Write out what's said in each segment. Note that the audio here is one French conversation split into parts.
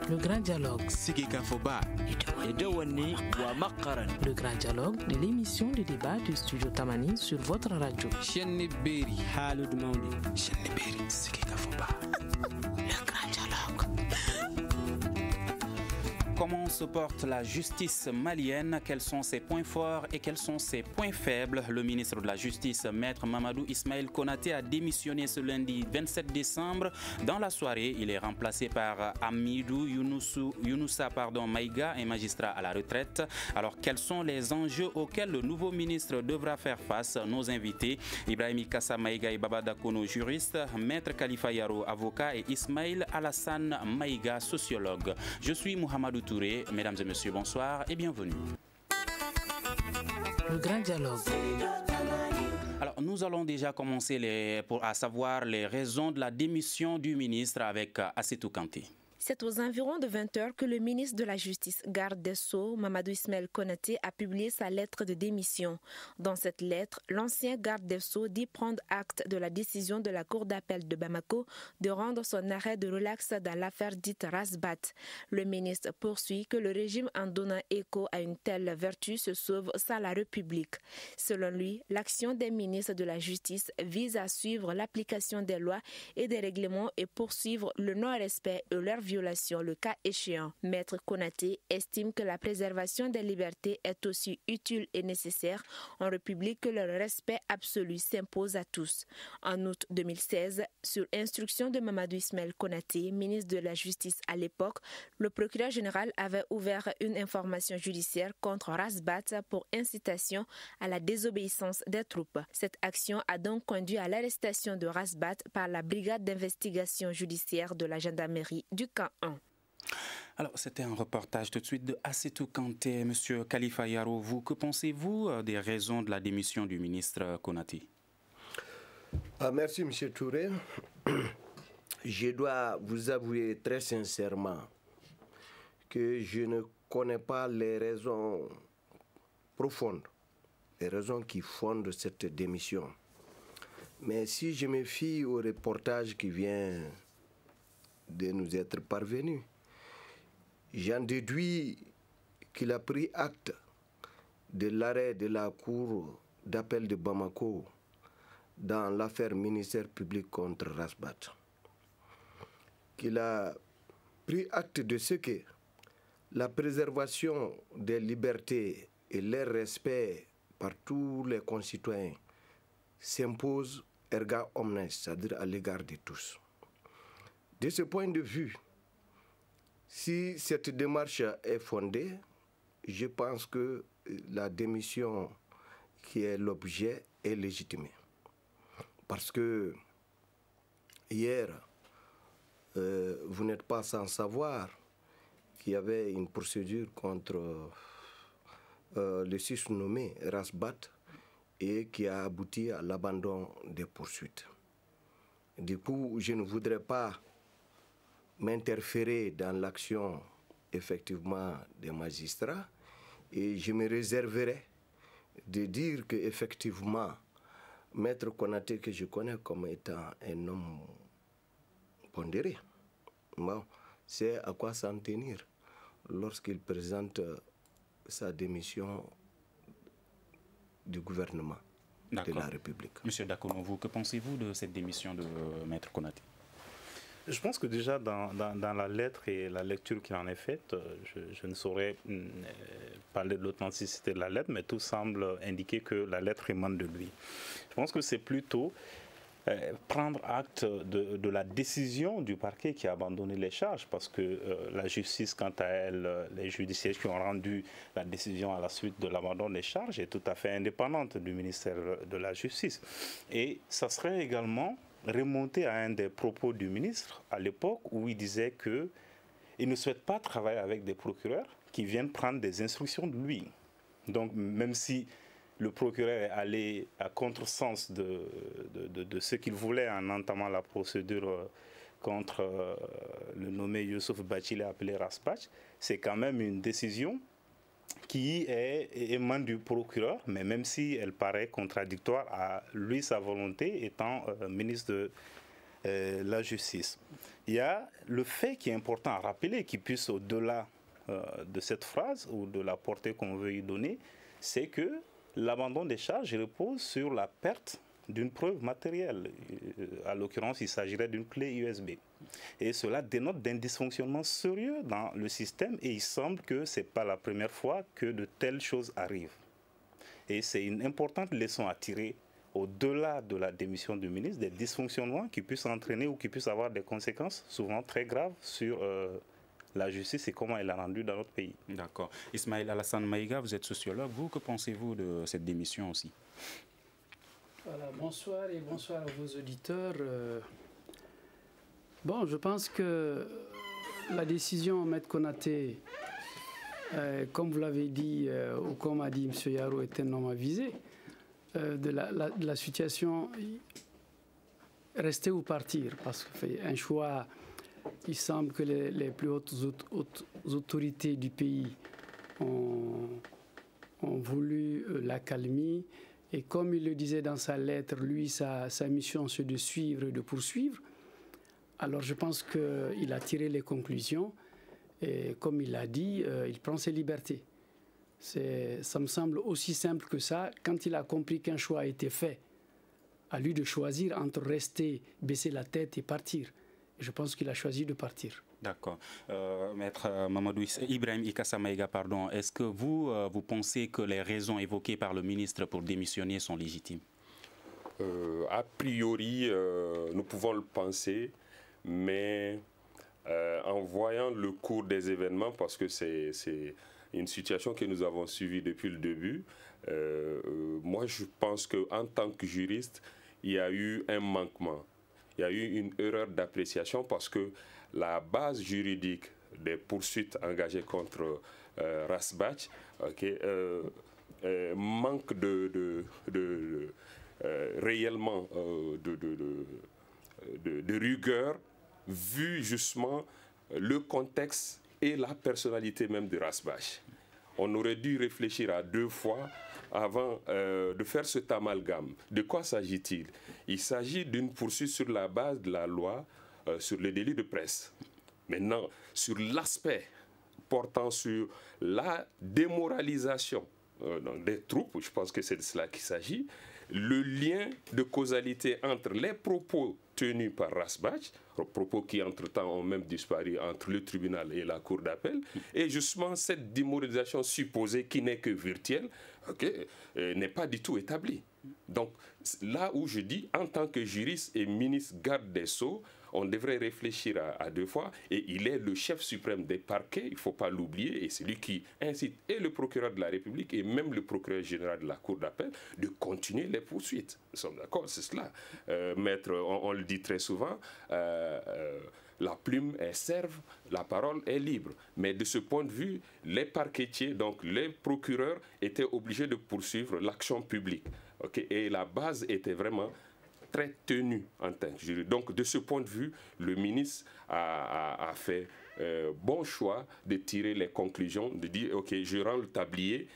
Le grand dialogue. Sigika Foba. Le grand dialogue de l'émission de débat du studio Tamani sur votre radio. Chenni Beri. Halud Maundi. Chenni Beri. Sigika Foba. Le grand dialogue. Comment se porte la justice malienne? Quels sont ses points forts et quels sont ses points faibles? Le ministre de la Justice, Maître Mamadou Ismaël Konaté, a démissionné ce lundi 27 décembre. Dans la soirée, il est remplacé par Amidou Younoussa Maïga, un magistrat à la retraite. Alors, quels sont les enjeux auxquels le nouveau ministre devra faire face? Nos invités, Ibrahim Kassa Maïga et Baba Dakono, juriste, Maître Khalifa Yaro, avocat, et Ismaël Alassane Maïga, sociologue. Je suis Mohamedou Touré. Mesdames et messieurs, bonsoir et bienvenue. Le grand dialogue. Alors, nous allons déjà commencer à savoir les raisons de la démission du ministre avec Assetou Kanté. C'est aux environs de 20 h que le ministre de la Justice, garde des Sceaux, Mamadou Ismaël Konaté, a publié sa lettre de démission. Dans cette lettre, l'ancien garde des Sceaux dit prendre acte de la décision de la Cour d'appel de Bamako de rendre son arrêt de relax dans l'affaire dite Rasbat. Le ministre poursuit que le régime, en donnant écho à une telle vertu, se sauve sans la République. Selon lui, l'action des ministres de la Justice vise à suivre l'application des lois et des règlements et poursuivre le non-respect et leur violation le cas échéant. Maître Konaté estime que la préservation des libertés est aussi utile et nécessaire en République que le respect absolu s'impose à tous. En août 2016, sur instruction de Mamadou Ismaël Konaté, ministre de la Justice à l'époque, le procureur général avait ouvert une information judiciaire contre Rasbat pour incitation à la désobéissance des troupes. Cette action a donc conduit à l'arrestation de Rasbat par la brigade d'investigation judiciaire de la gendarmerie du camp 1. Alors, c'était un reportage tout de suite de Assetou Kanté. Monsieur Khalifa Yaro, que pensez-vous des raisons de la démission du ministre Konaté? Merci, monsieur Touré. Je dois vous avouer très sincèrement que je ne connais pas les raisons profondes, les raisons qui fondent cette démission. Mais si je me fie au reportage qui vient de nous être parvenu, j'en déduis qu'il a pris acte de l'arrêt de la Cour d'appel de Bamako dans l'affaire ministère public contre Rasbat. Qu'il a pris acte de ce que la préservation des libertés et leur respect par tous les concitoyens s'impose erga omnes, c'est-à-dire à l'égard de tous. De ce point de vue, si cette démarche est fondée, je pense que la démission qui est l'objet est légitimée. Parce que hier, vous n'êtes pas sans savoir qu'il y avait une procédure contre le susnommé Rasbat et qui a abouti à l'abandon des poursuites. Du coup, je ne voudrais pas m'interférer dans l'action effectivement des magistrats et je me réserverai de dire qu'effectivement, Maître Konaté, que je connais comme étant un homme pondéré, bon, c'est à quoi s'en tenir lorsqu'il présente sa démission du gouvernement de la République. Monsieur Dakono, que pensez-vous de cette démission de Maître Konaté? Je pense que déjà dans la lettre et la lecture qui en est faite, je ne saurais parler de l'authenticité de la lettre, mais tout semble indiquer que la lettre émane de lui. Je pense que c'est plutôt prendre acte de la décision du parquet qui a abandonné les charges, parce que la justice, quant à elle, les judiciaires qui ont rendu la décision à la suite de l'abandon des charges est tout à fait indépendante du ministère de la Justice. Et ça serait également remonter à un des propos du ministre à l'époque où il disait qu'il ne souhaite pas travailler avec des procureurs qui viennent prendre des instructions de lui. Donc même si le procureur est allé à contresens de ce qu'il voulait en entamant la procédure contre le nommé Youssouf Bachile appelé Rasbach, c'est quand même une décision qui émane du procureur, mais même si elle paraît contradictoire à lui, sa volonté étant ministre la justice. Il y a le fait qui est important à rappeler, qui puisse au-delà de cette phrase ou de la portée qu'on veut y donner, c'est que l'abandon des charges repose sur la perte d'une preuve matérielle. À l'occurrence, il s'agirait d'une clé USB. Et cela dénote d'un dysfonctionnement sérieux dans le système et il semble que ce n'est pas la première fois que de telles choses arrivent. Et c'est une importante leçon à tirer au-delà de la démission du ministre, des dysfonctionnements qui puissent entraîner ou qui puissent avoir des conséquences souvent très graves sur la justice et comment elle est rendue dans notre pays. D'accord. Ismaël Alassane Maïga, vous êtes sociologue. Vous, que pensez-vous de cette démission aussi? Voilà, bonsoir et bonsoir à vos auditeurs. Bon, je pense que la décision Maître Konaté, comme vous l'avez dit, ou comme a dit M. Yaro, est un homme avisé de la situation, rester ou partir, parce qu'un choix, il semble que les plus hautes autorités du pays ont voulu l'accalmie. Et comme il le disait dans sa lettre, lui, sa mission, c'est de suivre et de poursuivre. Alors je pense qu'il a tiré les conclusions. Et comme il l'a dit, il prend ses libertés. Ça me semble aussi simple que ça. Quand il a compris qu'un choix a été fait, à lui de choisir entre rester, baisser la tête et partir. Et je pense qu'il a choisi de partir. D'accord. Maître Mamadou Ibrahim Ikassa Maïga, pardon, est-ce que vous pensez que les raisons évoquées par le ministre pour démissionner sont légitimes? A priori, nous pouvons le penser, mais en voyant le cours des événements, parce que c'est une situation que nous avons suivie depuis le début, moi je pense qu'en tant que juriste, il y a eu un manquement. Il y a eu une erreur d'appréciation parce que la base juridique des poursuites engagées contre Rasbach manque réellement de rigueur vu justement le contexte et la personnalité même de Rasbach. On aurait dû réfléchir à deux fois avant de faire cet amalgame. De quoi s'agit-il? Il s'agit d'une poursuite sur la base de la loi sur les délits de presse. Maintenant, sur l'aspect portant sur la démoralisation des troupes, je pense que c'est de cela qu'il s'agit, le lien de causalité entre les propos tenus par Rasbach, propos qui entre-temps ont même disparu entre le tribunal et la cour d'appel, et justement cette démoralisation supposée qui n'est que virtuelle, n'est pas du tout établie. Donc là où je dis, en tant que juriste et ministre garde des Sceaux, on devrait réfléchir à deux fois, et il est le chef suprême des parquets, il ne faut pas l'oublier, et c'est lui qui incite et le procureur de la République et même le procureur général de la cour d'appel de continuer les poursuites. Nous sommes d'accord, c'est cela. Maître, on le dit très souvent, la plume est serve, la parole est libre. Mais de ce point de vue, les parquetiers, donc les procureurs, étaient obligés de poursuivre l'action publique. Et la base était vraiment très tenue en tant que jury. Donc de ce point de vue, le ministre a fait bon choix de tirer les conclusions, de dire ok, je rends le tablier.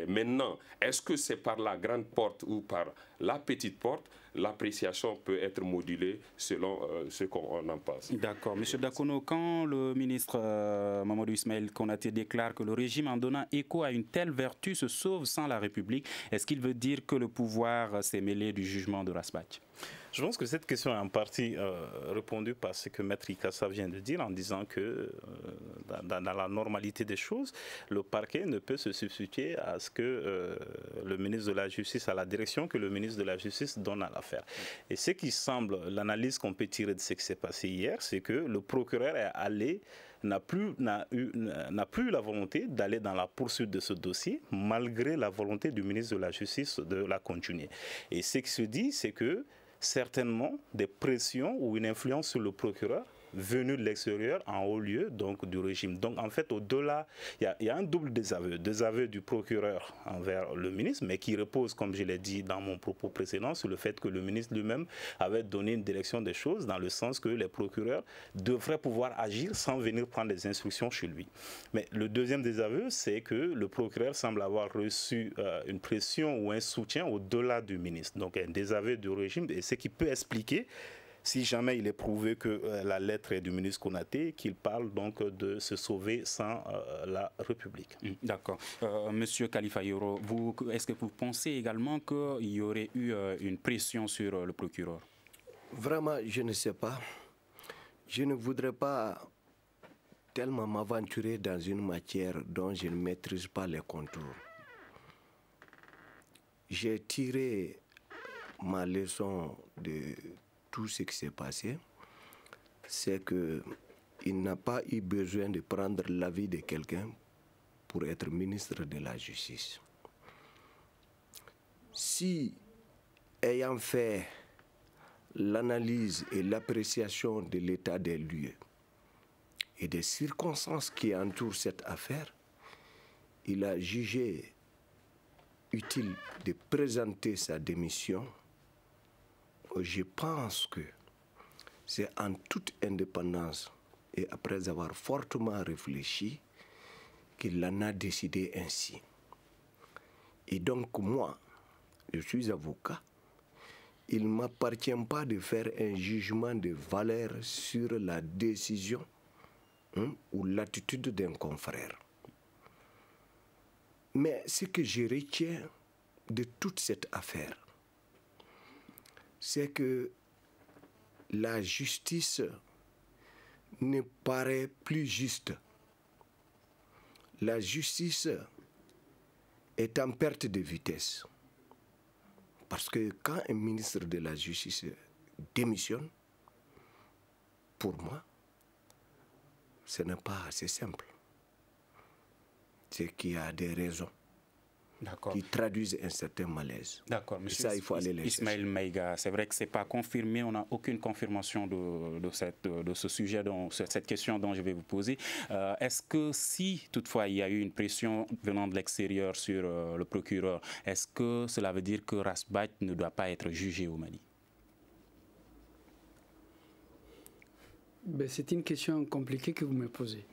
Maintenant, est-ce que c'est par la grande porte ou par la petite porte? L'appréciation peut être modulée selon ce qu'on en pense. D'accord. Monsieur Dakono, quand le ministre Mamadou Ismaël Konaté déclare que le régime, en donnant écho à une telle vertu, se sauve sans la République, est-ce qu'il veut dire que le pouvoir s'est mêlé du jugement de Rasbach? Je pense que cette question est en partie répondue par ce que Maître Ikassa vient de dire en disant que dans la normalité des choses, le parquet ne peut se substituer à ce que le ministre de la Justice, à la direction que le ministre de la Justice donne à l'affaire. Et ce qui semble, l'analyse qu'on peut tirer de ce qui s'est passé hier, c'est que le procureur est allé n'a plus la volonté d'aller dans la poursuite de ce dossier, malgré la volonté du ministre de la Justice de la continuer. Et ce qui se dit, c'est que certainement des pressions ou une influence sur le procureur venu de l'extérieur en haut lieu donc du régime. Donc en fait au-delà, il y a un double désaveu du procureur envers le ministre, mais qui repose, comme je l'ai dit dans mon propos précédent, sur le fait que le ministre lui-même avait donné une direction des choses dans le sens que les procureurs devraient pouvoir agir sans venir prendre des instructions chez lui. Mais le deuxième désaveu, c'est que le procureur semble avoir reçu une pression ou un soutien au-delà du ministre. Donc un désaveu du régime, et ce qui peut expliquer si jamais il est prouvé que la lettre est du ministre Konaté, qu'il parle donc de se sauver sans la République. D'accord. Monsieur Khalifa Yoro, est-ce que vous pensez également qu'il y aurait eu une pression sur le procureur? Vraiment, je ne sais pas. Je ne voudrais pas tellement m'aventurer dans une matière dont je ne maîtrise pas les contours. J'ai tiré ma leçon de tout ce qui s'est passé. C'est qu'il n'a pas eu besoin de prendre l'avis de quelqu'un pour être ministre de la Justice. Si, ayant fait l'analyse et l'appréciation de l'état des lieux et des circonstances qui entourent cette affaire, il a jugé utile de présenter sa démission, je pense que c'est en toute indépendance et après avoir fortement réfléchi qu'il en a décidé ainsi. Et donc moi, je suis avocat, il ne m'appartient pas de faire un jugement de valeur sur la décision ou l'attitude d'un confrère. Mais ce que je retiens de toute cette affaire, c'est que la justice ne paraît plus juste. La justice est en perte de vitesse. Parce que quand un ministre de la Justice démissionne, pour moi, ce n'est pas assez simple. C'est qu'il y a des raisons qui traduisent un certain malaise. D'accord, monsieur. Ça, il faut aller les Ismaël Maïga, c'est vrai que ce n'est pas confirmé, on n'a aucune confirmation de ce sujet, cette question dont je vais vous poser. Est-ce que si toutefois il y a eu une pression venant de l'extérieur sur le procureur, est-ce que cela veut dire que Rasbach ne doit pas être jugé au Mali? C'est une question compliquée que vous me posez.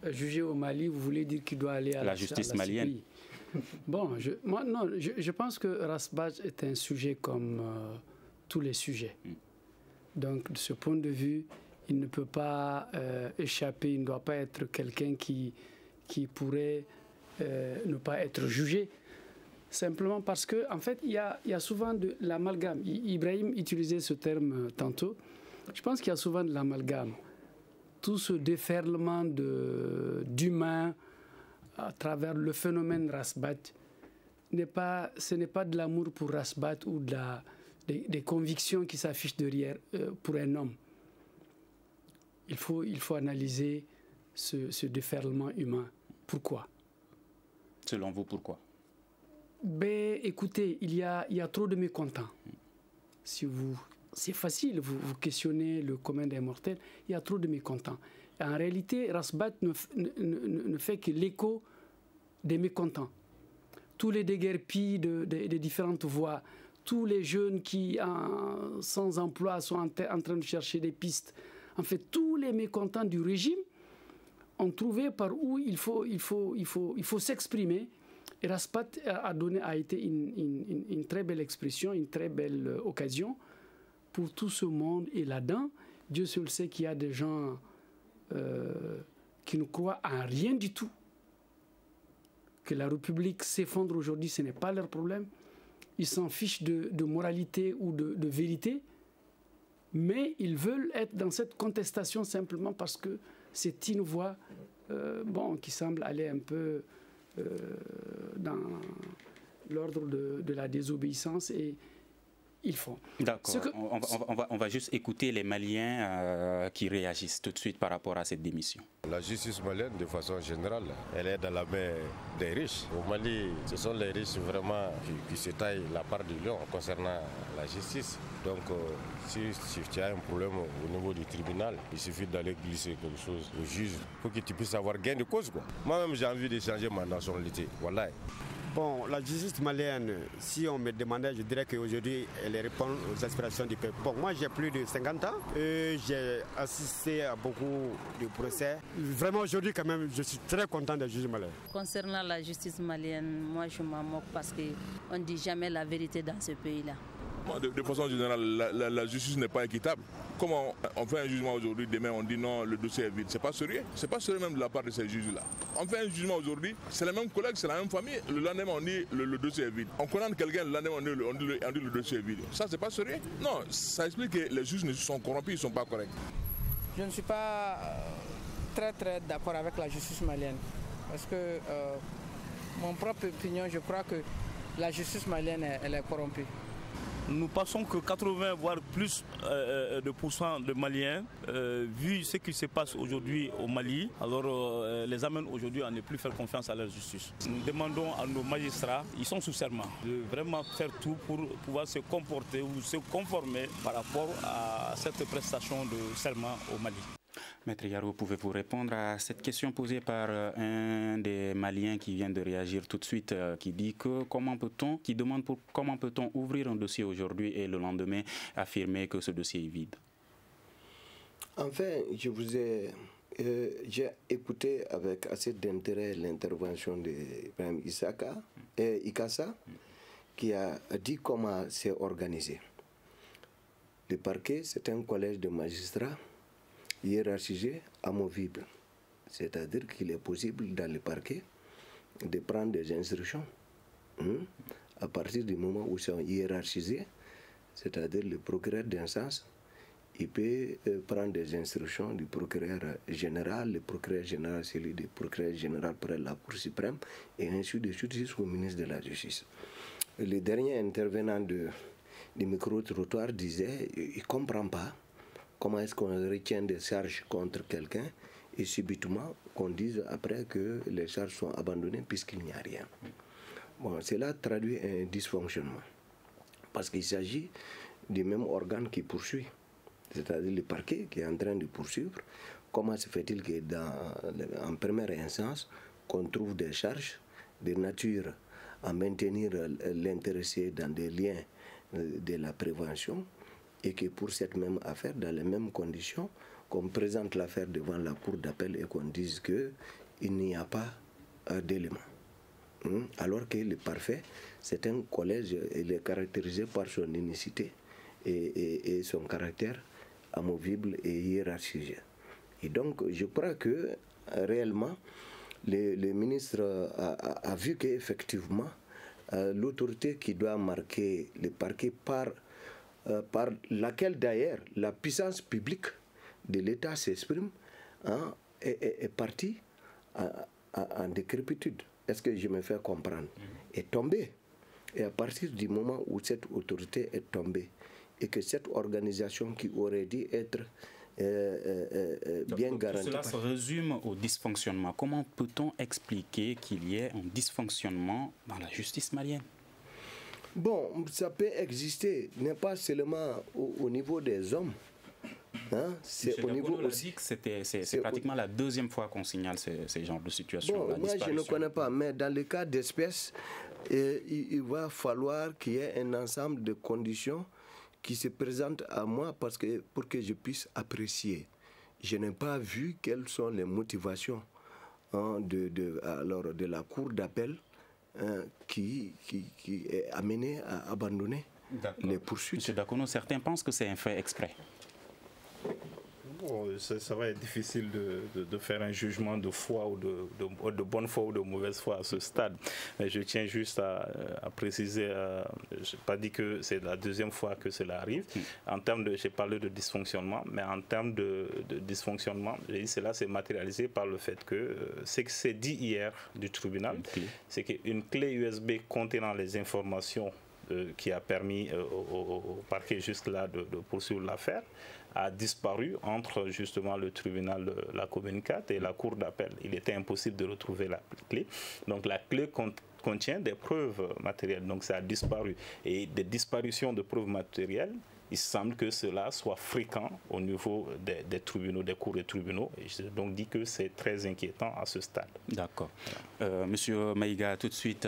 Jugé au Mali, vous voulez dire qu'il doit aller à la justice malienne? Bon, je pense que Rasbach est un sujet comme tous les sujets. Donc, de ce point de vue, il ne peut pas échapper, il ne doit pas être quelqu'un qui pourrait ne pas être jugé. Simplement parce qu'en fait, il y a souvent de l'amalgame. Ibrahim utilisait ce terme tantôt. Je pense qu'il y a souvent de l'amalgame. Tout ce déferlement d'humains à travers le phénomène Rasbach, ce n'est pas de l'amour pour Rasbach ou des convictions qui s'affichent derrière pour un homme. Il faut analyser ce déferlement humain. Pourquoi? Selon vous, pourquoi? Écoutez, il y a trop de mécontents. C'est facile, vous questionnez le commun des mortels, il y a trop de mécontents. En réalité, Rasbach ne fait que l'écho des mécontents. Tous les déguerpis des différentes voies, tous les jeunes qui, sans emploi, sont en train de chercher des pistes. En fait, tous les mécontents du régime ont trouvé par où il faut s'exprimer. Et Rasbach a été une très belle expression, une très belle occasion pour tout ce monde. Et là-dedans, Dieu seul sait qu'il y a des gens qui ne croient en rien du tout. Que la République s'effondre aujourd'hui, ce n'est pas leur problème. Ils s'en fichent de moralité ou de vérité, mais ils veulent être dans cette contestation simplement parce que c'est une voie qui semble aller un peu dans l'ordre de la désobéissance et ils font. D'accord. On va juste écouter les Maliens qui réagissent tout de suite par rapport à cette démission. La justice malienne, de façon générale, elle est dans la main des riches. Au Mali, ce sont les riches vraiment qui se taillent la part du lion concernant la justice. Donc, si tu as un problème au niveau du tribunal, il suffit d'aller glisser quelque chose au juge pour que tu puisses avoir gain de cause, quoi. Moi-même, j'ai envie de changer ma nationalité. Voilà. Bon, la justice malienne, si on me demandait, je dirais qu'aujourd'hui, elle répond aux aspirations du peuple. Bon, moi, j'ai plus de 50 ans et j'ai assisté à beaucoup de procès. Vraiment, aujourd'hui, quand même, je suis très content des juges maliens. Concernant la justice malienne, moi, je m'en moque parce qu'on ne dit jamais la vérité dans ce pays-là. De façon générale, la justice n'est pas équitable. Comment on fait un jugement aujourd'hui, demain on dit non, le dossier est vide. C'est pas sérieux. C'est pas sérieux même de la part de ces juges-là. On fait un jugement aujourd'hui, c'est les mêmes collègues, c'est la même famille. Le lendemain on dit le dossier est vide. On condamne quelqu'un, le lendemain on dit le dossier est vide. Ça c'est pas sérieux. Non, ça explique que les juges sont corrompus, ils sont pas corrects. Je ne suis pas très d'accord avec la justice malienne. Parce que mon propre opinion, je crois que la justice malienne, elle est corrompue. Nous pensons que 80 voire plus de pourcents de Maliens, vu ce qui se passe aujourd'hui au Mali, alors les amène aujourd'hui à ne plus faire confiance à leur justice. Nous demandons à nos magistrats, ils sont sous serment, de vraiment faire tout pour pouvoir se comporter ou se conformer par rapport à cette prestation de serment au Mali. Maître Yaro, pouvez-vous répondre à cette question posée par un des Maliens qui vient de réagir tout de suite, qui dit que comment peut-on ouvrir un dossier aujourd'hui et le lendemain affirmer que ce dossier est vide? Enfin, j'ai écouté avec assez d'intérêt l'intervention de Ibrahim Ikassa, qui a dit comment c'est organisé. Le parquet, c'est un collège de magistrats hiérarchisé, amovible. C'est-à-dire qu'il est possible dans le parquet de prendre des instructions à partir du moment où ils sont hiérarchisés, c'est-à-dire le procureur d'instance, il peut prendre des instructions du procureur général, le procureur général, celui du procureur général près la Cour suprême, et ainsi de suite jusqu'au ministre de la Justice. Le dernier intervenant du micro-trottoir disait il ne comprend pas comment est-ce qu'on retient des charges contre quelqu'un et subitement qu'on dise après que les charges sont abandonnées puisqu'il n'y a rien. Bon, cela traduit un dysfonctionnement parce qu'il s'agit du même organe qui poursuit, c'est-à-dire le parquet qui est en train de poursuivre. Comment se fait-il qu'en première instance, qu'on trouve des charges de nature à maintenir l'intéressé dans des liens de la prévention et que pour cette même affaire, dans les mêmes conditions, qu'on présente l'affaire devant la cour d'appel et qu'on dise qu'il n'y a pas d'éléments. Alors que le parfait, c'est un collège, il est caractérisé par son unicité et son caractère amovible et hiérarchisé. Et donc, je crois que réellement, le ministre a vu qu'effectivement, l'autorité qui doit marquer le parquet par laquelle d'ailleurs la puissance publique de l'État s'exprime, est partie en décrépitude. Est-ce que je me fais comprendre? Est tombée. Et à partir du moment où cette autorité est tombée, et que cette organisation qui aurait dû être bien garantie... Cela se résume au dysfonctionnement. Comment peut-on expliquer qu'il y ait un dysfonctionnement dans la justice malienne? Bon, ça peut exister, n'est pas seulement au niveau des hommes. C'est au niveau aussi que c'est pratiquement la deuxième fois qu'on signale ces genres de situations. Bon, moi je ne connais pas, mais dans le cas d'espèces, il va falloir qu'il y ait un ensemble de conditions qui se présentent à moi pour que je puisse apprécier. Je n'ai pas vu quelles sont les motivations de la cour d'appel qui est amené à abandonner les poursuites. Monsieur Dakono, certains pensent que c'est un fait exprès. Bon, ça va être difficile de faire un jugement de foi ou de bonne foi ou de mauvaise foi à ce stade. Mais je tiens juste à préciser, je n'ai pas dit que c'est la deuxième fois que cela arrive. En termes de, j'ai parlé de dysfonctionnement, mais en termes de dysfonctionnement, j'ai dit cela s'est matérialisé par le fait que ce que c'est dit hier du tribunal, c'est qu'une clé USB contenant les informations qui a permis au parquet jusque-là de poursuivre l'affaire, a disparu entre justement le tribunal de la commune 4 et la cour d'appel. Il était impossible de retrouver la clé. Donc la clé contient des preuves matérielles. Donc ça a disparu. Et des disparitions de preuves matérielles, il semble que cela soit fréquent au niveau des tribunaux, des cours et tribunaux. Et je donc dis que c'est très inquiétant à ce stade. D'accord. Monsieur Maïga, tout de suite,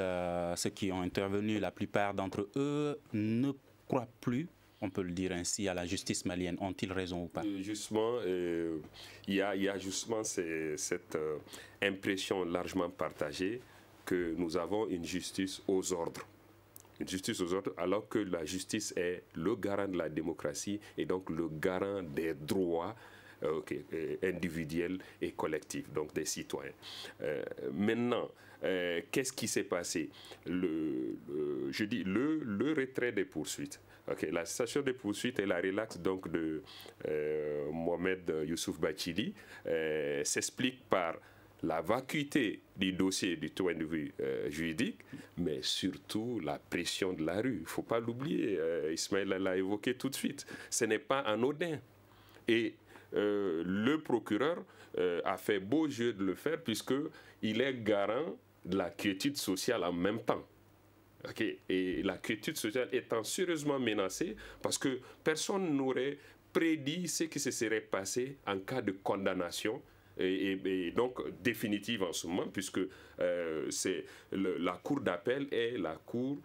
ceux qui ont intervenu, la plupart d'entre eux ne croient plus, on peut le dire ainsi, à la justice malienne. Ont-ils raison ou pas? Justement, il y a justement cette impression largement partagée que nous avons une justice aux ordres. Une justice aux ordres, alors que la justice est le garant de la démocratie et donc le garant des droits individuels et collectifs, donc des citoyens. Maintenant, qu'est-ce qui s'est passé? Le retrait des poursuites. La cessation des poursuites et la relaxe donc de Mohamed Youssouf Bathily s'explique par la vacuité du dossier du point de vue juridique, mais surtout la pression de la rue. Il ne faut pas l'oublier, Ismaël l'a évoqué tout de suite. Ce n'est pas anodin. Et le procureur a fait beau jeu de le faire puisqu'il est garant de la quiétude sociale en même temps. Et la quiétude sociale étant sérieusement menacée parce que personne n'aurait prédit ce qui se serait passé en cas de condamnation et donc définitive en ce moment, puisque c'est la cour d'appel est la cour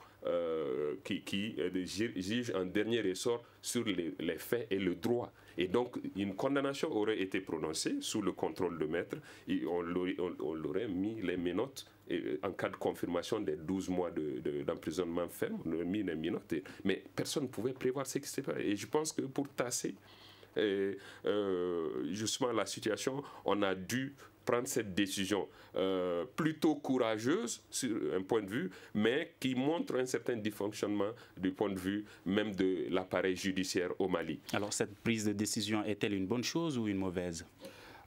qui juge en dernier ressort sur les faits et le droit. Et donc, une condamnation aurait été prononcée sous le contrôle de maître et on l'aurait mis les menottes en cas de confirmation des 12 mois d'emprisonnement ferme, on aurait mis les menottes. Mais personne ne pouvait prévoir ce qui s'est passé. Et je pense que pour tasser justement la situation, on a dû prendre cette décision plutôt courageuse sur un point de vue, mais qui montre un certain dysfonctionnement du point de vue même de l'appareil judiciaire au Mali. Alors cette prise de décision est-elle une bonne chose ou une mauvaise?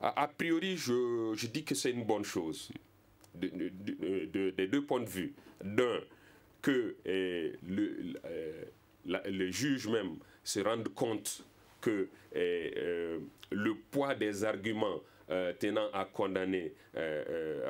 A priori, je dis que c'est une bonne chose, des deux points de vue. D'un, que le juge même se rende compte que le poids des arguments tenant à condamner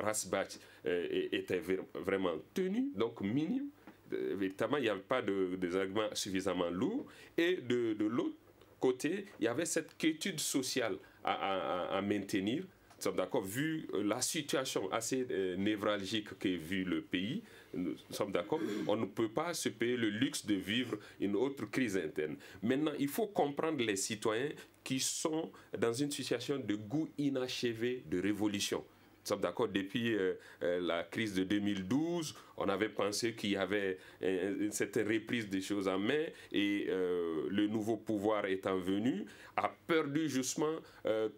Rasbach était vraiment tenu, donc minime. Évidemment, il n'y avait pas des arguments suffisamment lourds. Et de l'autre côté, il y avait cette quiétude sociale à maintenir. Nous sommes d'accord, vu la situation assez névralgique qu'est vu le pays, nous sommes d'accord, on ne peut pas se payer le luxe de vivre une autre crise interne. Maintenant, il faut comprendre les citoyens qui sont dans une situation de goût inachevé de révolution. Nous sommes d'accord, depuis la crise de 2012, on avait pensé qu'il y avait une certaine reprise des choses en main et le nouveau pouvoir étant venu, a perdu justement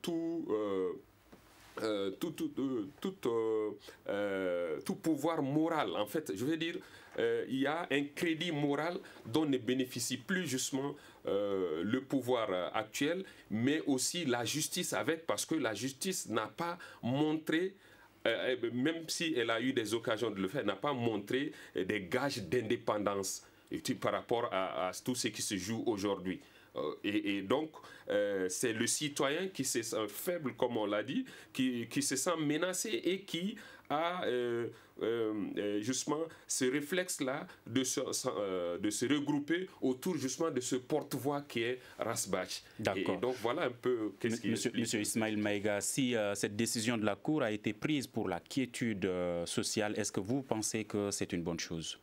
tout pouvoir moral. En fait, je veux dire, il y a un crédit moral dont ne bénéficie plus justement le pouvoir actuel, mais aussi la justice avec, parce que la justice n'a pas montré, même si elle a eu des occasions de le faire, n'a pas montré des gages d'indépendance par rapport à tout ce qui se joue aujourd'hui. Et donc, c'est le citoyen qui se sent faible, comme on l'a dit, qui se sent menacé et qui a justement ce réflexe-là de se regrouper autour justement de ce porte-voix qui est Rasbach. D'accord. Et donc, voilà un peu qu'est-ce qui explique. Monsieur Ismaël Maïga, si cette décision de la Cour a été prise pour la quiétude sociale, est-ce que vous pensez que c'est une bonne chose?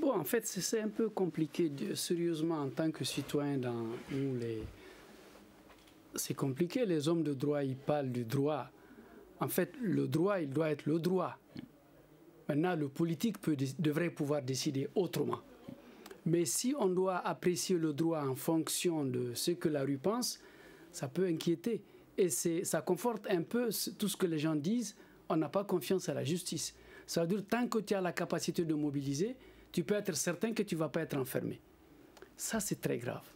Bon, en fait, c'est un peu compliqué, sérieusement, en tant que citoyen, c'est compliqué, les hommes de droit, ils parlent du droit. En fait, le droit, il doit être le droit. Maintenant, le politique devrait pouvoir décider autrement. Mais si on doit apprécier le droit en fonction de ce que la rue pense, ça peut inquiéter. Et ça conforte un peu tout ce que les gens disent, on n'a pas confiance à la justice. Ça veut dire, tant que tu as la capacité de mobiliser, tu peux être certain que tu ne vas pas être enfermé. Ça, c'est très grave.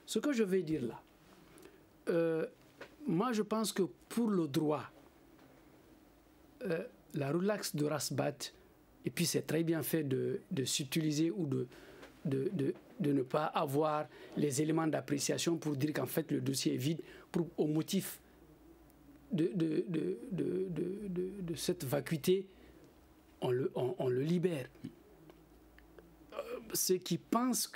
Ce que je vais dire là, moi, je pense que pour le droit, la relaxe de Rasbach, et puis c'est très bien fait de s'utiliser ou de ne pas avoir les éléments d'appréciation pour dire qu'en fait, le dossier est vide au motif de cette vacuité, on le libère. Ceux qui pensent,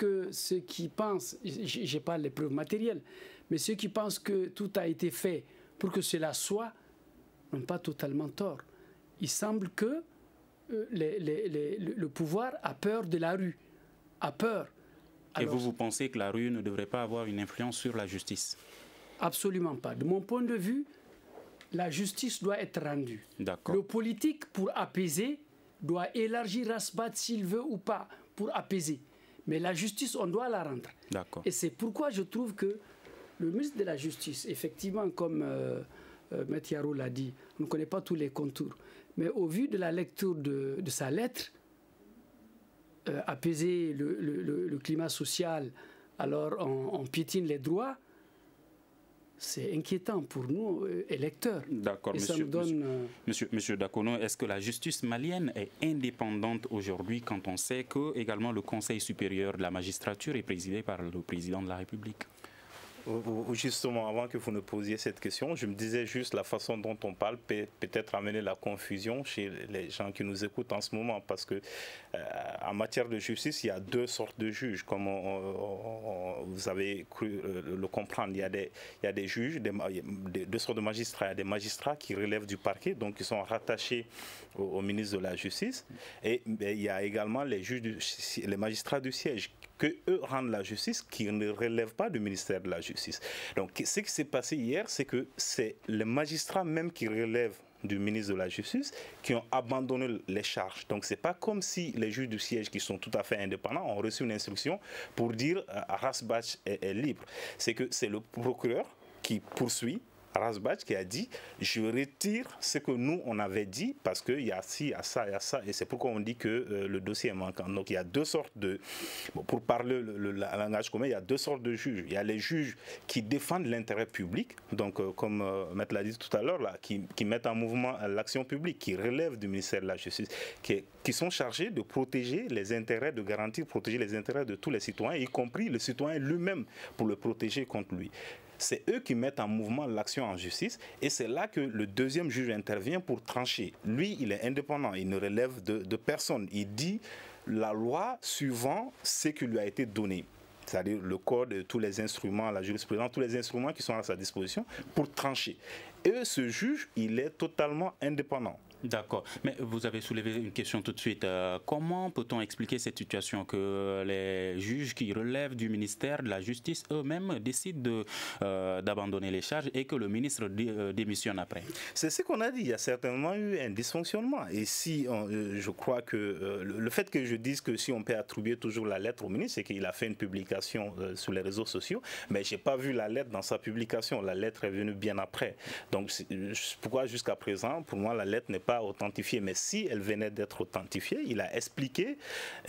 je n'ai pas les preuves matérielles, mais ceux qui pensent que tout a été fait pour que cela soit, n'ont pas totalement tort. Il semble que le pouvoir a peur de la rue, a peur. Alors, et vous pensez que la rue ne devrait pas avoir une influence sur la justice? Absolument pas. De mon point de vue, la justice doit être rendue. D'accord. Le politique, pour apaiser, doit élargir Rasbach s'il veut ou pas, pour apaiser. Mais la justice, on doit la rendre. Et c'est pourquoi je trouve que le ministre de la Justice, effectivement, comme M. Yaro l'a dit, on ne connaît pas tous les contours. Mais au vu de la lecture de sa lettre, apaiser le climat social, alors on piétine les droits, c'est inquiétant pour nous, électeurs. D'accord, monsieur Dakono, est-ce que la justice malienne est indépendante aujourd'hui quand on sait que également le Conseil supérieur de la magistrature est présidé par le président de la République? Justement, avant que vous ne posiez cette question, je me disais juste la façon dont on parle peut peut-être amener la confusion chez les gens qui nous écoutent en ce moment, parce que en matière de justice, il y a deux sortes de juges, comme vous avez cru le comprendre. Il y a des juges, deux sortes de magistrats. Il y a des magistrats qui relèvent du parquet, donc qui sont rattachés au ministre de la Justice, et il y a également les juges, les magistrats du siège, que eux rendent la justice, qui ne relèvent pas du ministère de la Justice. Donc ce qui s'est passé hier, c'est que c'est les magistrats même qui relèvent du ministre de la Justice qui ont abandonné les charges. Donc c'est pas comme si les juges du siège, qui sont tout à fait indépendants, ont reçu une instruction pour dire Rasbach est libre. C'est que c'est le procureur qui poursuit Rasbach, qui a dit je retire ce que nous on avait dit parce qu'il y a ci, il y a ça, il y a ça, et c'est pourquoi on dit que le dossier est manquant. Donc il y a deux sortes de, pour parler le langage commun, il y a deux sortes de juges. Il y a les juges qui défendent l'intérêt public, donc comme Maître l'a dit tout à l'heure, là, qui mettent en mouvement l'action publique, qui relèvent du ministère de la Justice, qui sont chargés de protéger les intérêts, de garantir, protéger les intérêts de tous les citoyens, y compris le citoyen lui-même, pour le protéger contre lui. C'est eux qui mettent en mouvement l'action en justice, et c'est là que le deuxième juge intervient pour trancher. Lui, il est indépendant, il ne relève de personne. Il dit la loi suivant ce qui lui a été donné, c'est-à-dire le code, tous les instruments, la jurisprudence, tous les instruments qui sont à sa disposition pour trancher. Et ce juge, il est totalement indépendant. D'accord. Mais vous avez soulevé une question tout de suite. Comment peut-on expliquer cette situation que les juges qui relèvent du ministère de la Justice eux-mêmes décident d'abandonner les charges et que le ministre démissionne après? C'est ce qu'on a dit. Il y a certainement eu un dysfonctionnement. Et si je crois que le fait que je dise que si on peut attribuer toujours la lettre au ministre, c'est qu'il a fait une publication sur les réseaux sociaux, mais je n'ai pas vu la lettre dans sa publication. La lettre est venue bien après. Donc pourquoi jusqu'à présent, pour moi, la lettre n'est pas authentifiée, mais si elle venait d'être authentifiée, il a expliqué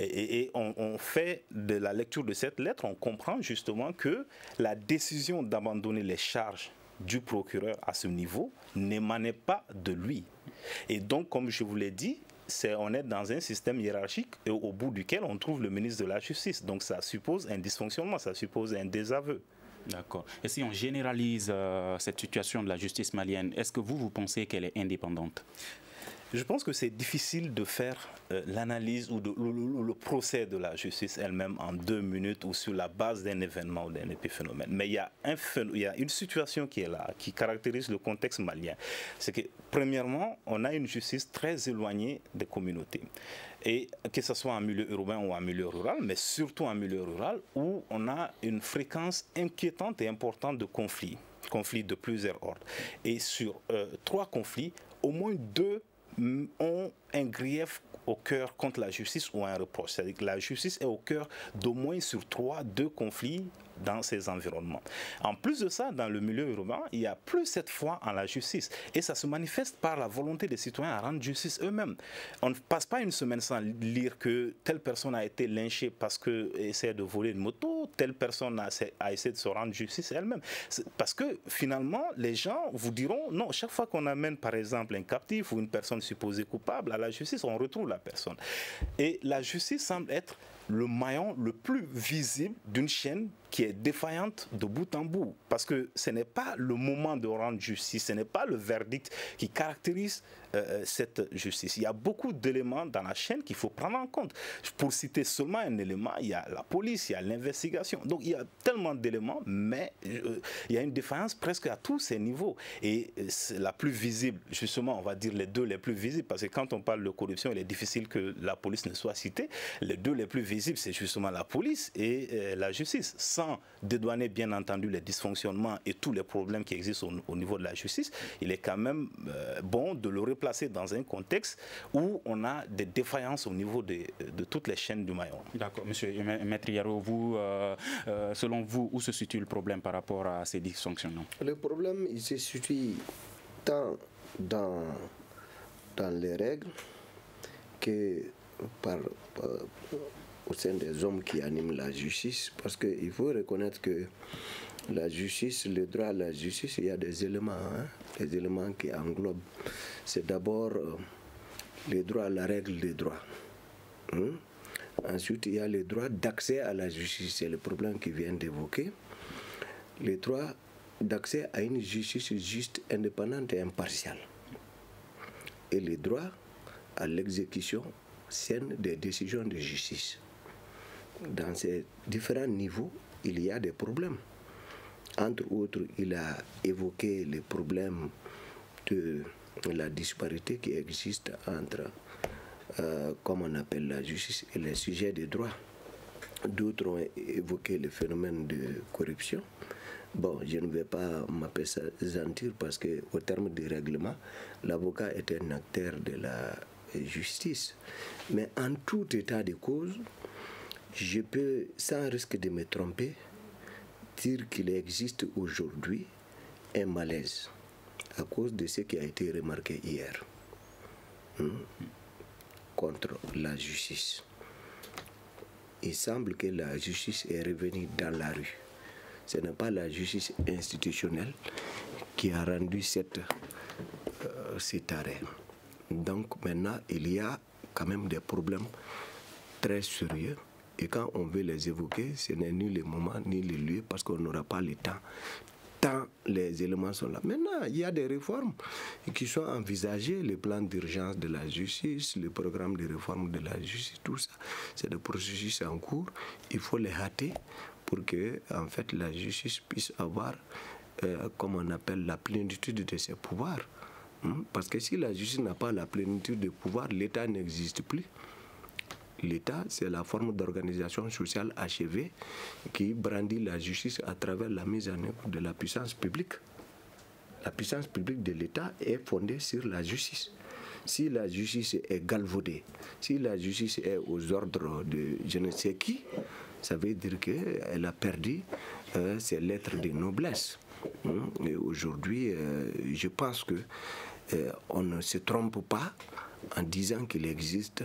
et on fait de la lecture de cette lettre, on comprend justement que la décision d'abandonner les charges du procureur à ce niveau n'émanait pas de lui. Et donc, comme je vous l'ai dit, on est dans un système hiérarchique et au bout duquel on trouve le ministre de la Justice. Donc ça suppose un dysfonctionnement, ça suppose un désaveu. D'accord. Et si on généralise cette situation de la justice malienne, est-ce que vous pensez qu'elle est indépendante? Je pense que c'est difficile de faire l'analyse ou le procès de la justice elle-même en 2 minutes ou sur la base d'un événement ou d'un épiphénomène. Mais il y a une situation qui est là, qui caractérise le contexte malien. C'est que, premièrement, on a une justice très éloignée des communautés. Et que ce soit en milieu urbain ou en milieu rural, mais surtout en milieu rural, où on a une fréquence inquiétante et importante de conflits de plusieurs ordres. Et sur 3 conflits, au moins 2 ont un grief au cœur contre la justice ou un reproche. C'est-à-dire que la justice est au cœur d'au moins sur 2 conflits dans ces environnements. En plus de ça, dans le milieu urbain, il n'y a plus cette foi en la justice. Et ça se manifeste par la volonté des citoyens à rendre justice eux-mêmes. On ne passe pas une semaine sans lire que telle personne a été lynchée parce qu'elle essaie de voler une moto, telle personne a essayé de se rendre justice elle-même. Parce que finalement, les gens vous diront, non, chaque fois qu'on amène par exemple un captif ou une personne supposée coupable à la justice, on retrouve la personne. Et la justice semble être le maillon le plus visible d'une chaîne qui est défaillante de bout en bout. Parce que ce n'est pas le moment de rendre justice, ce n'est pas le verdict qui caractérise cette justice. Il y a beaucoup d'éléments dans la chaîne qu'il faut prendre en compte. Pour citer seulement un élément, il y a la police, il y a l'investigation. Donc il y a tellement d'éléments, mais il y a une défaillance presque à tous ces niveaux. Et c'est la plus visible, justement, on va dire les 2 les plus visibles, parce que quand on parle de corruption, il est difficile que la police ne soit citée. Les 2 les plus visible, c'est justement la police et la justice. Sans dédouaner bien entendu les dysfonctionnements et tous les problèmes qui existent au niveau de la justice, il est quand même bon de le replacer dans un contexte où on a des défaillances au niveau de toutes les chaînes du maillon. D'accord. Monsieur Maître Yaro, vous, selon vous, où se situe le problème par rapport à ces dysfonctionnements? Le problème, il se situe tant dans les règles que au sein des hommes qui animent la justice, parce qu'il faut reconnaître que la justice, le droit à la justice, il y a des éléments qui englobent. C'est d'abord le droit à la règle des droits. Ensuite, il y a le droit d'accès à la justice, c'est le problème qu'il vient d'évoquer. Le droit d'accès à une justice juste, indépendante et impartiale. Et le droit à l'exécution saine des décisions de justice. Dans ces différents niveaux, il y a des problèmes. Entre autres, il a évoqué les problèmes de la disparité qui existe entre, comme on appelle la justice, et les sujets de droit. D'autres ont évoqué le phénomène de corruption. Bon, je ne vais pas m'appesantir parce qu'au terme du règlement, l'avocat est un acteur de la justice. Mais en tout état de cause, je peux, sans risque de me tromper, dire qu'il existe aujourd'hui un malaise à cause de ce qui a été remarqué hier contre la justice. Il semble que la justice est revenue dans la rue. Ce n'est pas la justice institutionnelle qui a rendu cet arrêt. Donc maintenant, il y a quand même des problèmes très sérieux. Et quand on veut les évoquer, ce n'est ni le moment ni le lieu parce qu'on n'aura pas le temps. Tant les éléments sont là. Maintenant, il y a des réformes qui sont envisagées, le plan d'urgence de la justice, le programme de réforme de la justice, tout ça, c'est des processus en cours. Il faut les hâter pour que, en fait, la justice puisse avoir, comme on appelle, la plénitude de ses pouvoirs. Parce que si la justice n'a pas la plénitude de pouvoir, l'État n'existe plus. L'État, c'est la forme d'organisation sociale achevée qui brandit la justice à travers la mise en œuvre de la puissance publique. La puissance publique de l'État est fondée sur la justice. Si la justice est galvaudée, si la justice est aux ordres de je ne sais qui, ça veut dire qu'elle a perdu ses lettres de noblesse. Et aujourd'hui, je pense que on ne se trompe pas en disant qu'il existe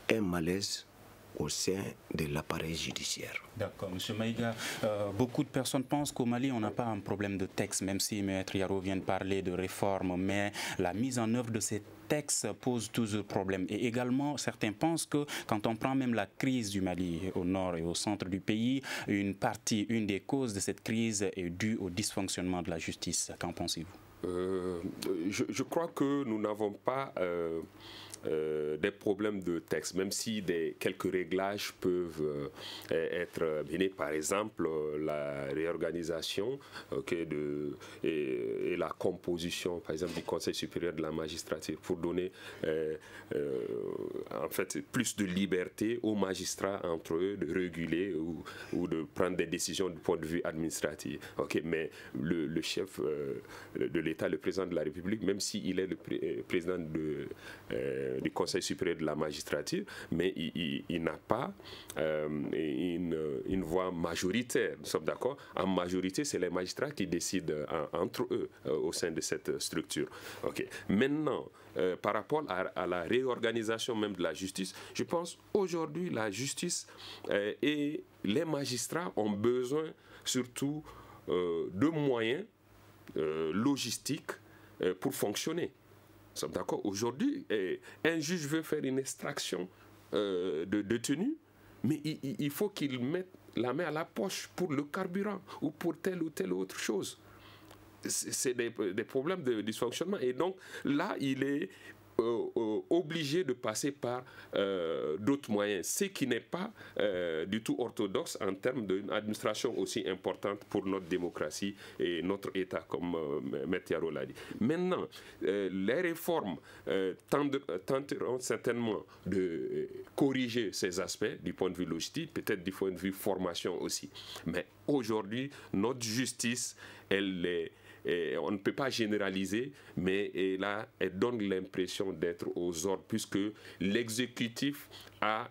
un malaise au sein de l'appareil judiciaire. D'accord. Monsieur Maïga, beaucoup de personnes pensent qu'au Mali, on n'a pas un problème de texte, même si Maître Yaro vient de parler de réforme, mais la mise en œuvre de ces textes pose toujours problème. Et également, certains pensent que quand on prend même la crise du Mali au nord et au centre du pays, une des causes de cette crise est due au dysfonctionnement de la justice. Qu'en pensez-vous? Je crois que nous n'avons pas des problèmes de texte, même si quelques réglages peuvent être menés, par exemple la réorganisation et la composition, par exemple, du Conseil supérieur de la magistrature pour donner en fait plus de liberté aux magistrats entre eux de réguler ou de prendre des décisions du point de vue administratif. Mais le chef de l'État, le président de la République, même s'il est le président du Conseil supérieur de la magistrature, mais il n'a pas une voix majoritaire. Nous sommes d'accord? En majorité, c'est les magistrats qui décident entre eux au sein de cette structure. Maintenant, par rapport à la réorganisation même de la justice, je pense aujourd'hui la justice et les magistrats ont besoin surtout de moyens logistiques pour fonctionner. Nous sommes d'accord? Aujourd'hui, un juge veut faire une extraction de détenu, mais il faut qu'il mette la main à la poche pour le carburant ou pour telle ou telle autre chose. C'est des problèmes de dysfonctionnement. Et donc là, il est obligés de passer par d'autres moyens, ce qui n'est pas du tout orthodoxe en termes d'une administration aussi importante pour notre démocratie et notre État, comme Maître Yaro l'a dit. Maintenant, les réformes tenteront certainement de corriger ces aspects du point de vue logistique, peut-être du point de vue formation aussi. Mais aujourd'hui, notre justice, on ne peut pas généraliser, mais là, elle donne l'impression d'être aux ordres, puisque l'exécutif a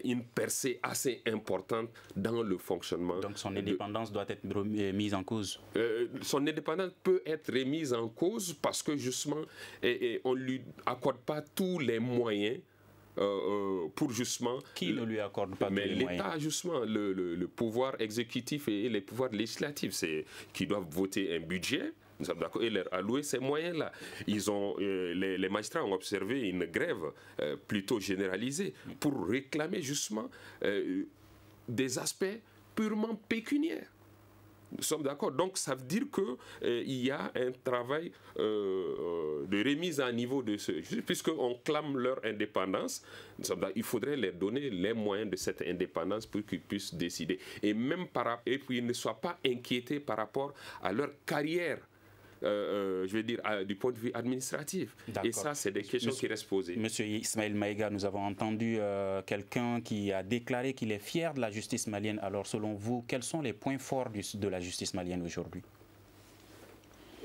une percée assez importante dans le fonctionnement. Donc son indépendance doit être mise en cause. Son indépendance peut être remise en cause parce que justement, on ne lui accorde pas tous les moyens pour justement... Qui ne lui accorde pas tous les moyens? L'État, justement, le pouvoir exécutif et les pouvoirs législatifs, c'est qui doivent voter un budget, nous sommes d'accord, et leur allouer ces moyens-là. Les magistrats ont observé une grève plutôt généralisée pour réclamer justement des aspects purement pécuniaires. Nous sommes d'accord. Donc, ça veut dire qu'il y a un travail de remise à niveau de ce... Puisqu'on clame leur indépendance, il faudrait leur donner les moyens de cette indépendance pour qu'ils puissent décider. Et même et puis ils ne soient pas inquiétés par rapport à leur carrière. Je veux dire, du point de vue administratif. Et ça, c'est des questions qui restent posées. Monsieur Ismaël Maïga, nous avons entendu quelqu'un qui a déclaré qu'il est fier de la justice malienne. Alors, selon vous, quels sont les points forts de la justice malienne aujourd'hui?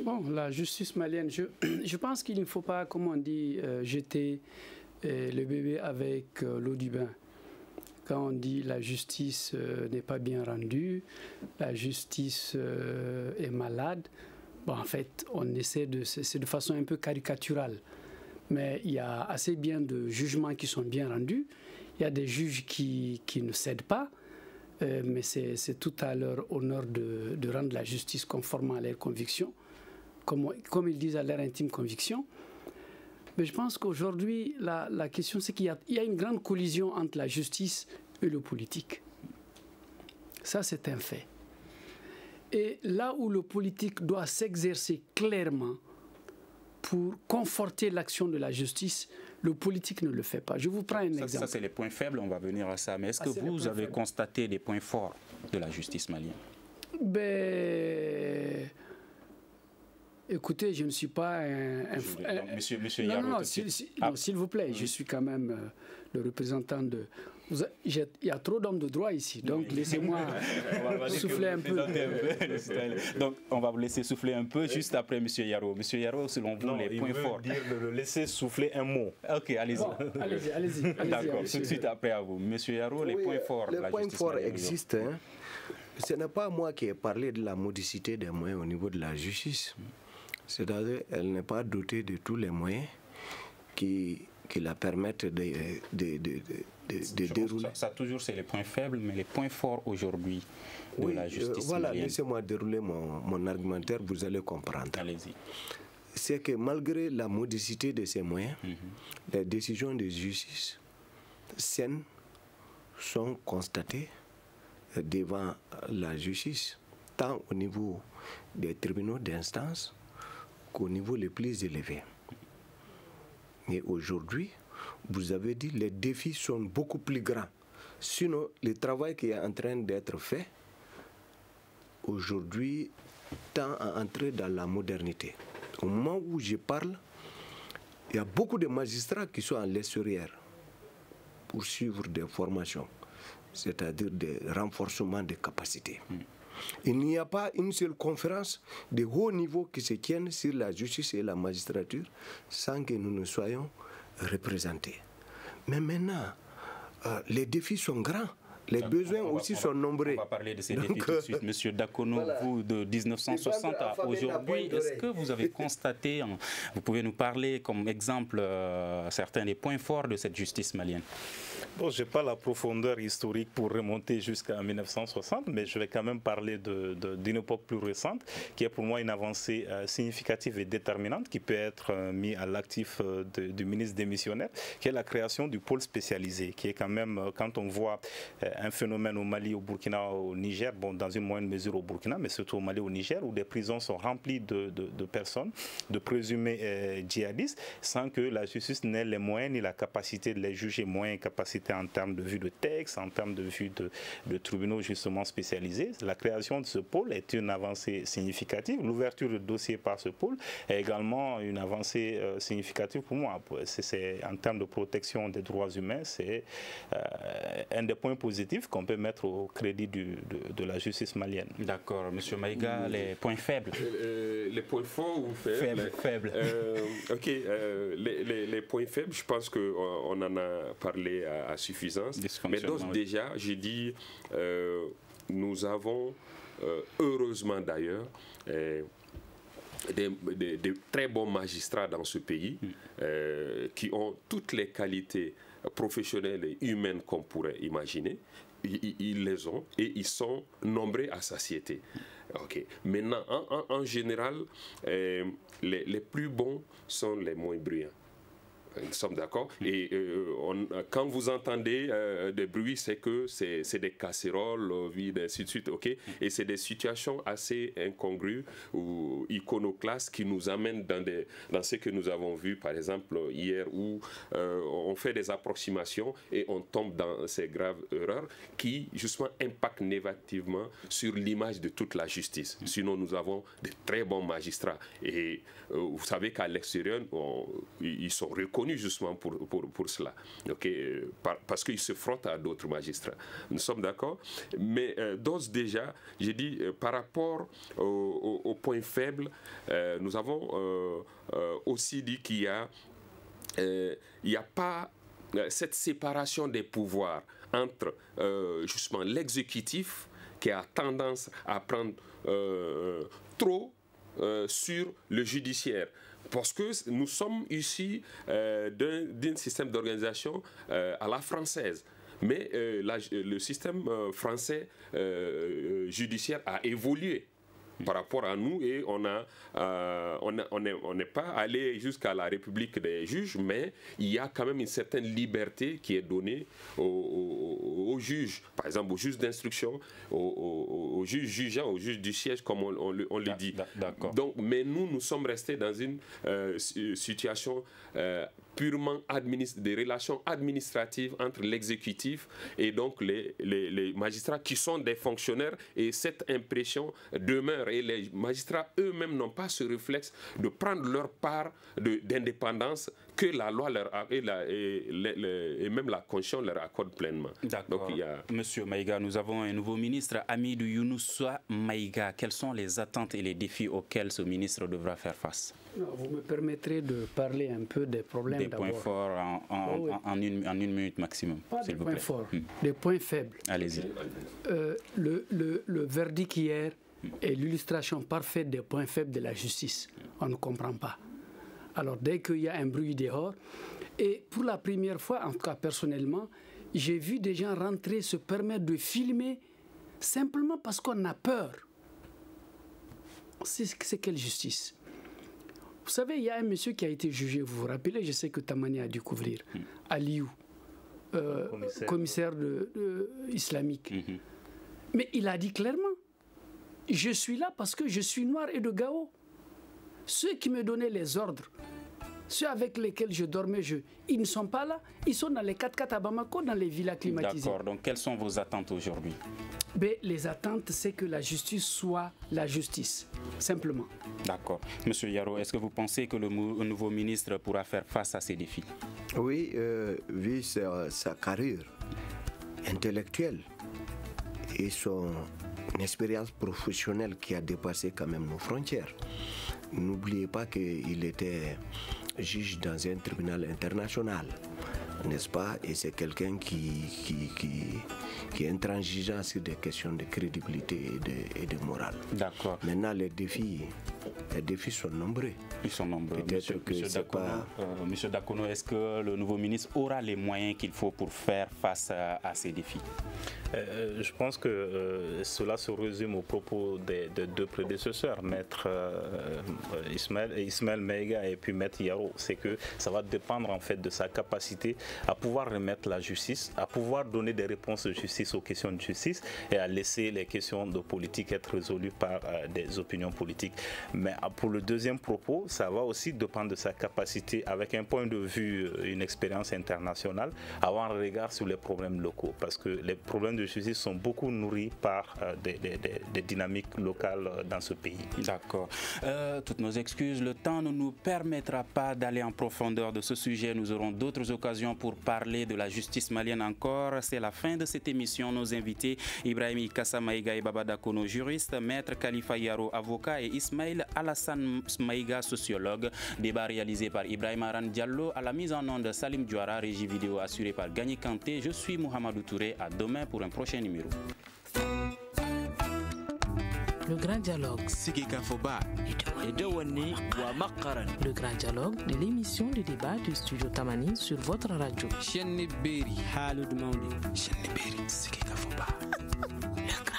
Bon, la justice malienne, je pense qu'il ne faut pas, comme on dit, jeter le bébé avec l'eau du bain. Quand on dit la justice n'est pas bien rendue, la justice est malade, bon, en fait, c'est de façon un peu caricaturale. Mais il y a assez bien de jugements qui sont bien rendus. Il y a des juges qui ne cèdent pas, mais c'est tout à leur honneur de rendre la justice conforme à leurs convictions, comme ils disent à leur intime conviction. Mais je pense qu'aujourd'hui, la question, c'est qu'il y a une grande collision entre la justice et le politique. Ça, c'est un fait. Et là où le politique doit s'exercer clairement pour conforter l'action de la justice, le politique ne le fait pas. Je vous prends un exemple. Ça, c'est les points faibles, on va venir à ça. Mais est-ce que vous avez constaté des points forts de la justice malienne? Écoutez, je ne suis pas Monsieur Yaro, non, s'il vous plaît, je suis quand même le représentant de... Il y a trop d'hommes de droit ici, donc laissez-moi souffler un peu. Donc, on va vous laisser souffler un peu juste après M. Yaro. M. Yaro, selon vous, les points forts. Il veut dire de le laisser souffler un mot. Ok, allez-y. Bon, allez-y. D'accord, tout de suite après à vous. M. Yaro, les points forts de la justice. Les points forts existent. Hein. Ce n'est pas moi qui ai parlé de la modicité des moyens au niveau de la justice. C'est-à-dire qu'elle n'est pas dotée de tous les moyens qui la permettent de dérouler. Ça toujours, c'est les points faibles, mais les points forts aujourd'hui de la justice voilà, laissez-moi dérouler mon argumentaire, vous allez comprendre. Allez-y. C'est que malgré la modicité de ces moyens, les décisions de justice saines sont constatées devant la justice, tant au niveau des tribunaux d'instance qu'au niveau le plus élevé. Et aujourd'hui, vous avez dit, les défis sont beaucoup plus grands. Sinon, le travail qui est en train d'être fait, aujourd'hui, tend à entrer dans la modernité. Au moment où je parle, il y a beaucoup de magistrats qui sont à l'extérieur pour suivre des formations, c'est-à-dire des renforcements de capacités. Il n'y a pas une seule conférence de haut niveau qui se tienne sur la justice et la magistrature sans que nous ne soyons représentés. Mais maintenant, les défis sont grands. Les besoins aussi sont nombreux. On va parler de ces défis tout de suite. Monsieur Dakono, voilà. Vous, de 1960 à aujourd'hui, est-ce que vous avez constaté, vous pouvez nous parler comme exemple certains des points forts de cette justice malienne? Bon, je n'ai pas la profondeur historique pour remonter jusqu'à 1960, mais je vais quand même parler d'une époque plus récente, qui est pour moi une avancée significative et déterminante, qui peut être mise à l'actif du ministre démissionnaire, qui est la création du pôle spécialisé, qui est quand même, quand on voit un phénomène au Mali, au Burkina, au Niger, bon, dans une moindre mesure au Burkina, mais surtout au Mali, au Niger, où des prisons sont remplies de personnes, de présumés djihadistes, sans que la justice n'ait les moyens ni la capacité de les juger, moyens et capacités en termes de vue de texte, en termes de vue de tribunaux justement spécialisés. La création de ce pôle est une avancée significative. L'ouverture de dossier par ce pôle est également une avancée significative pour moi. C'est en termes de protection des droits humains, c'est un des points positifs qu'on peut mettre au crédit de la justice malienne. D'accord. Monsieur Maïga, les points faibles. Les points forts ou faibles? Faibles. Ok. Les points faibles, je pense qu'on en a parlé à suffisance. Mais d'ores déjà, j'ai dit, nous avons, heureusement d'ailleurs, des très bons magistrats dans ce pays qui ont toutes les qualités professionnelles et humaines qu'on pourrait imaginer. Ils les ont et ils sont nombreux à satiété. Okay. Maintenant, en général, les plus bons sont les moins bruyants. Nous sommes d'accord. Et quand vous entendez des bruits, c'est que c'est des casséroles vides, ainsi de suite. Okay? Et c'est des situations assez incongrues ou iconoclastes qui nous amènent dans ce que nous avons vu, par exemple, hier, où on fait des approximations et on tombe dans ces graves erreurs qui, justement, impactent négativement sur l'image de toute la justice. Sinon, nous avons de très bons magistrats. Et vous savez qu'à l'extérieur, ils sont reconnus justement pour cela, okay? Parce qu'ils se frottent à d'autres magistrats. Nous sommes d'accord. Mais d'ores déjà, j'ai dit, par rapport aux points faibles, nous avons aussi dit qu'il n'y a pas cette séparation des pouvoirs entre justement l'exécutif qui a tendance à prendre trop sur le judiciaire. Parce que nous sommes ici d'un système d'organisation à la française. Mais le système français judiciaire a évolué par rapport à nous et on n'est pas allé jusqu'à la République des juges, mais il y a quand même une certaine liberté qui est donnée aux juges, par exemple aux juges d'instruction, aux juges jugeants, aux juges du siège, comme on le dit. Donc, mais nous sommes restés dans une situation purement des relations administratives entre l'exécutif et donc les magistrats qui sont des fonctionnaires, et cette impression demeure. Et les magistrats eux-mêmes n'ont pas ce réflexe de prendre leur part d'indépendance que la loi leur a, et même la Constitution leur accorde pleinement. D'accord. Monsieur Maïga, nous avons un nouveau ministre, Hamidou Younoussa Maïga. Quelles sont les attentes et les défis auxquels ce ministre devra faire face? Vous me permettrez de parler un peu des problèmes d'abord. Des points forts en une minute maximum. Pas des points forts, des points faibles. Allez-y. Le verdict hier est l'illustration parfaite des points faibles de la justice. On ne comprend pas. Alors dès qu'il y a un bruit dehors, et pour la première fois, en tout cas personnellement, j'ai vu des gens rentrer, se permettre de filmer simplement parce qu'on a peur. C'est quelle justice? Vous savez, il y a un monsieur qui a été jugé, vous vous rappelez, je sais que Tamani a dû couvrir, Aliou, commissaire islamique. Mais il a dit clairement, je suis là parce que je suis noir et de Gao. Ceux qui me donnaient les ordres, ceux avec lesquels je dormais, ils ne sont pas là. Ils sont dans les 4x4 à Bamako, dans les villas climatisées. D'accord, donc quelles sont vos attentes aujourd'hui? Les attentes, c'est que la justice soit la justice, simplement. D'accord. Monsieur Yaro, est-ce que vous pensez que le nouveau ministre pourra faire face à ces défis? Oui, vu sa carrière intellectuelle et son expérience professionnelle qui a dépassé quand même nos frontières. N'oubliez pas qu'il était juge dans un tribunal international, n'est-ce pas? Et c'est quelqu'un qui est intransigeant sur des questions de crédibilité et de morale. D'accord. Maintenant, les défis, les défis sont nombreux. Ils sont nombreux. Monsieur Dakono, est-ce que le nouveau ministre aura les moyens qu'il faut pour faire face à ces défis? Je pense que cela se résume aux propos des deux prédécesseurs, Maître Ismaël Maïga et puis Maître Yaro. C'est que ça va dépendre en fait de sa capacité à pouvoir remettre la justice, à pouvoir donner des réponses de justice aux questions de justice et à laisser les questions de politique être résolues par des opinions politiques. Mais pour le deuxième propos, ça va aussi dépendre de sa capacité, avec un point de vue, une expérience internationale, à avoir un regard sur les problèmes locaux. Parce que les problèmes de justice sont beaucoup nourris par des dynamiques locales dans ce pays. D'accord. Toutes nos excuses, le temps ne nous permettra pas d'aller en profondeur de ce sujet. Nous aurons d'autres occasions pour parler de la justice malienne encore. C'est la fin de cette émission. Nos invités, Ibrahim Kassa Maïga et Baba Dakono, juriste, Maître Khalifa Yaro, avocat, et Ismaël Alassane Maïga, sociologue. Débat réalisé par Ibrahim Aran Diallo, à la mise en onde Salim Diouara, régie vidéo assurée par Gagné Kanté. Je suis Mohamedou Touré. À demain pour un prochain numéro. Le grand dialogue. Le grand dialogue de l'émission de débat du studio Tamani sur votre radio. Le